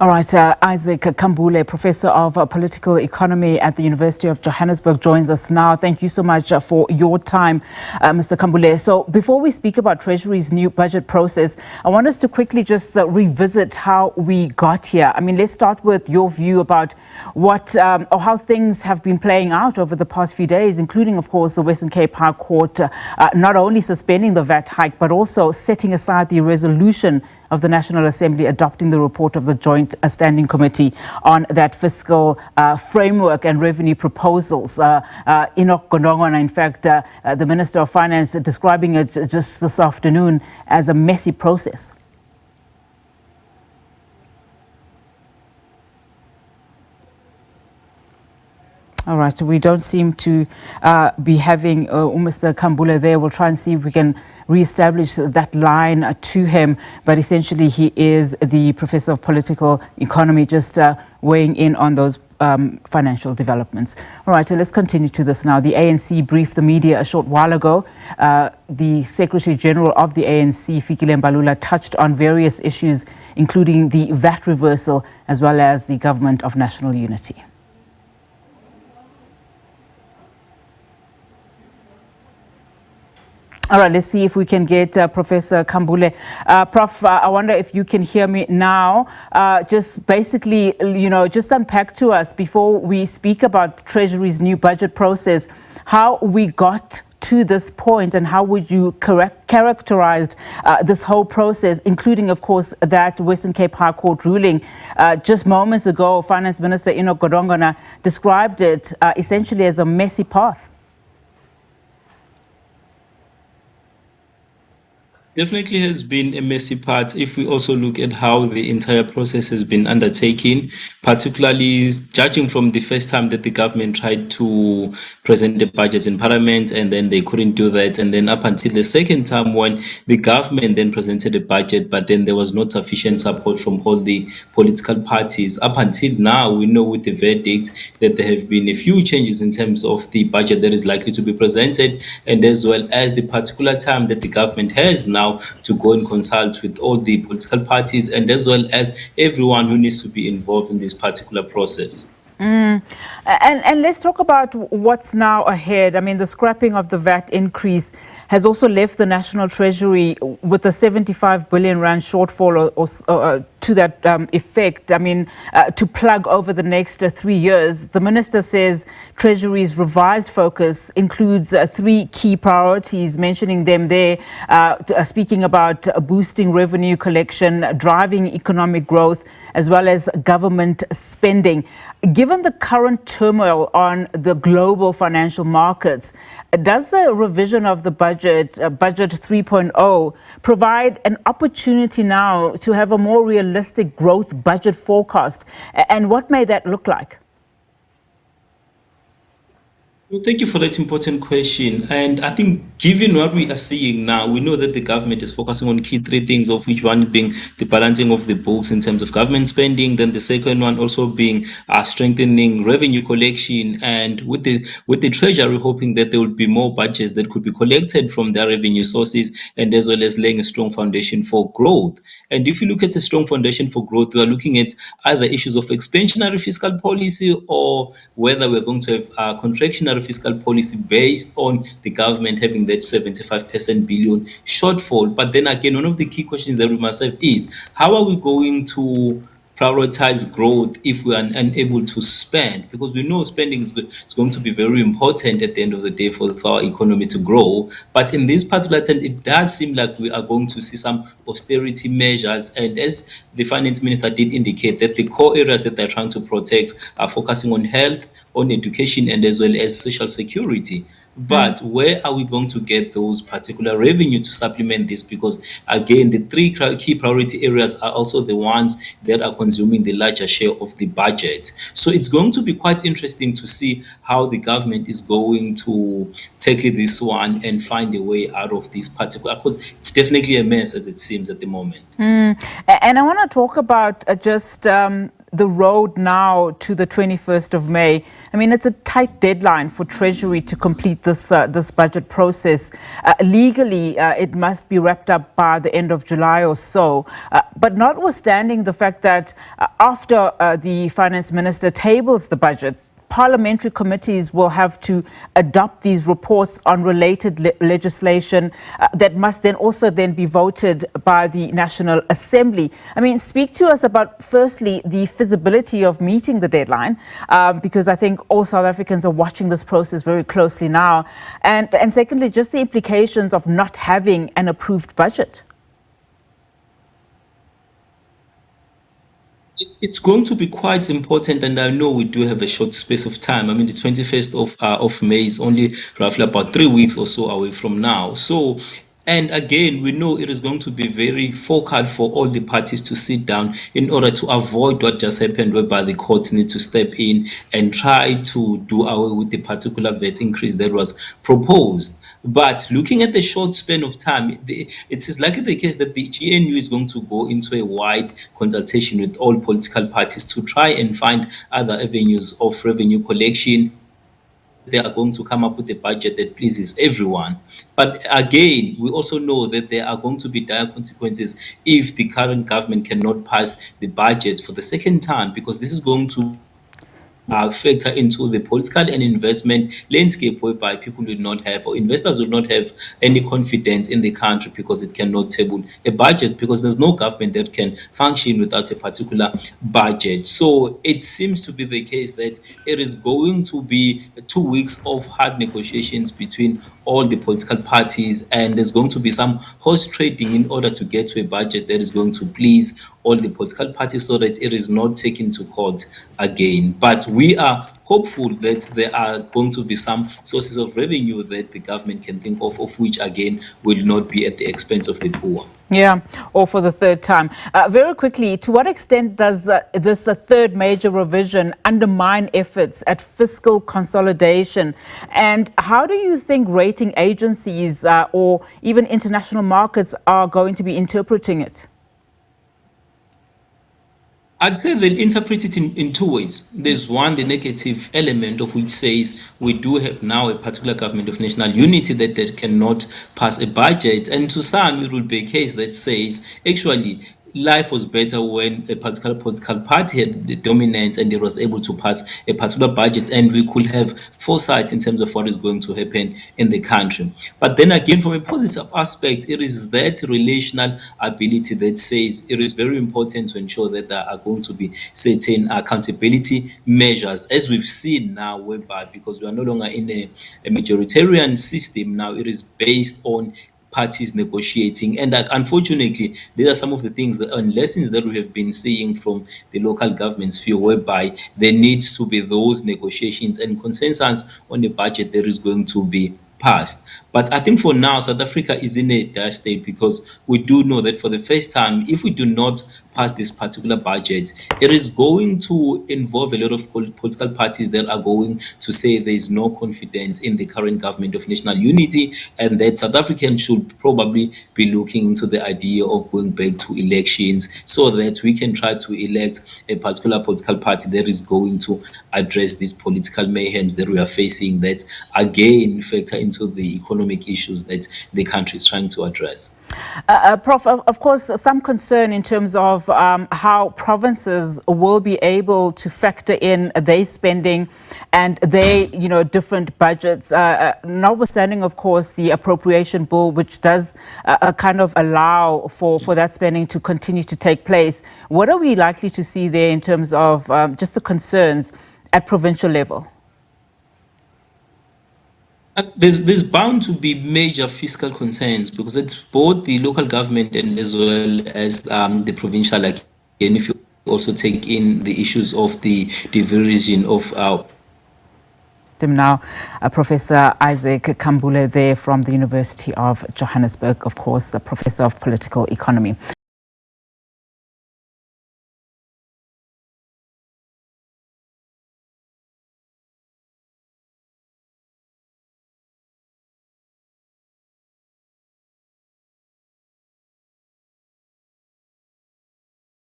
All right, Isaac Khambule, Professor of Political Economy at the University of Johannesburg, joins us now. Thank you so much for your time, Mr. Khambule. So before we speak about Treasury's new budget process, I want us to quickly just revisit how we got here. I mean, let's start with your view about what or how things have been playing out over the past few days, including, of course, the Western Cape High Court not only suspending the VAT hike, but also setting aside the resolution of the National Assembly adopting the report of the Joint Standing Committee on that fiscal framework and revenue proposals. Enoch Godongwana, in fact, the Minister of Finance, describing it just this afternoon as a messy process. All right, so we don't seem to be having Mr. Khambule there. We'll try and see if we can re-establish that line to him. But essentially, he is the Professor of Political Economy, just weighing in on those financial developments. All right, so let's continue to this now. The ANC briefed the media a short while ago. The Secretary General of the ANC, Fikile Mbalula, touched on various issues, including the VAT reversal, as well as the Government of National Unity. All right, let's see if we can get Professor Khambule. Prof, I wonder if you can hear me now. Just basically, just unpack to us before we speak about Treasury's new budget process, how we got to this point and how would you characterize this whole process, including, of course, that Western Cape High Court ruling. Just moments ago, Finance Minister Enoch Godongwana described it essentially as a messy path. Definitely has been a messy part if we also look at how the entire process has been undertaken, particularly judging from the first time that the government tried to present the budgets in Parliament and then they couldn't do that, and then up until the second time when the government then presented a budget but then there was not sufficient support from all the political parties. Up until now, we know with the verdict that there have been a few changes in terms of the budget that is likely to be presented, and as well as the particular time that the government has now to go and consult with all the political parties and as well as everyone who needs to be involved in this particular process. And let's talk about what's now ahead. I mean, the scrapping of the VAT increase has also left the National Treasury with a 75 billion rand shortfall or to that effect. I mean, to plug over the next 3 years. The minister says Treasury's revised focus includes 3 key priorities, mentioning them there, speaking about boosting revenue collection, driving economic growth, as well as government spending. Given the current turmoil on the global financial markets, does the revision of the budget 3.0, provide an opportunity now to have a more realistic growth budget forecast? And what may that look like? Well, thank you for that important question. And I think given what we are seeing now, we know that the government is focusing on key 3 things, of which one being the balancing of the books in terms of government spending, then the second one also being strengthening revenue collection, and with the Treasury hoping that there will be more budgets that could be collected from their revenue sources, and as well as laying a strong foundation for growth. And if you look at a strong foundation for growth, we are looking at either issues of expansionary fiscal policy or whether we're going to have contractionary fiscal policy based on the government having that 75% billion shortfall. But then again, one of the key questions that we must have is how are we going to prioritize growth if we are unable to spend? Because we know spending is going to be very important at the end of the day for our economy to grow. But in this particular time, it does seem like we are going to see some austerity measures. And as the finance minister did indicate, that the core areas that they're trying to protect are focusing on health, on education, and as well as social security. But where are we going to get those particular revenue to supplement this? Because again, the 3 key priority areas are also the ones that are consuming the larger share of the budget. So it's going to be quite interesting to see how the government is going to tackle this one and find a way out of this particular, because it's definitely a mess as it seems at the moment. And I want to talk about just the road now to the 21st of May. I mean, it's a tight deadline for Treasury to complete this budget process. Legally, it must be wrapped up by the end of July or so. But notwithstanding the fact that after the finance minister tables the budget, parliamentary committees will have to adopt these reports on related legislation that must then also be voted by the National Assembly. I mean, speak to us about, firstly, the feasibility of meeting the deadline, because I think all South Africans are watching this process very closely now. And secondly, just the implications of not having an approved budget. It's going to be quite important, and I know we do have a short space of time. I mean, the 21st of May is only roughly about 3 weeks or so away from now. So, and again, we know it is going to be very focal for all the parties to sit down in order to avoid what just happened, whereby the courts need to step in and try to do away with the particular VAT increase that was proposed. But looking at the short span of time, it is likely the case that the GNU is going to go into a wide consultation with all political parties to try and find other avenues of revenue collection. They are going to come up with a budget that pleases everyone. But again, we also know that there are going to be dire consequences if the current government cannot pass the budget for the second time, because this is going to factor into the political and investment landscape, whereby people will not have, or investors will not have, any confidence in the country because it cannot table a budget, because there's no government that can function without a particular budget. So it seems to be the case that it is going to be 2 weeks of hard negotiations between all the political parties, and there's going to be some horse trading in order to get to a budget that is going to please all the political parties, so that it is not taken to court again. But we are hopeful that there are going to be some sources of revenue that the government can think of which again will not be at the expense of the poor. Yeah, or for the third time. Very quickly, to what extent does this third major revision undermine efforts at fiscal consolidation? And how do you think rating agencies or even international markets are going to be interpreting it? I'd say they'll interpret it in two ways. There's one, the negative element of which says we do have now a particular government of national unity that cannot pass a budget. And to some, it will be a case that says, actually, life was better when a particular political party had the dominance and it was able to pass a particular budget, and we could have foresight in terms of what is going to happen in the country. But then again, from a positive aspect, it is that relational ability that says it is very important to ensure that there are going to be certain accountability measures, as we've seen now, whereby, because we are no longer in a majoritarian system now, it is based on parties negotiating. And unfortunately, these are some of the things and lessons that we have been seeing from the local government sphere, whereby there needs to be those negotiations and consensus on a budget that is going to be passed. But I think for now, South Africa is in a dire state, because we do know that for the first time, if we do not pass this particular budget, it is going to involve a lot of political parties that are going to say there is no confidence in the current government of national unity, and that South Africans should probably be looking into the idea of going back to elections, so that we can try to elect a particular political party that is going to address these political mayhems that we are facing, that again factor into the economic issues that the country is trying to address. Prof, of course, some concern in terms of how provinces will be able to factor in their spending and their, different budgets, notwithstanding, of course, the appropriation bill, which does kind of allow for that spending to continue to take place. What are we likely to see there in terms of just the concerns at provincial level? There's bound to be major fiscal concerns, because it's both the local government and as well as the provincial. And if you also take in the issues of the division of our now, Professor Isaac Khambule there from the University of Johannesburg, of course, a professor of political economy.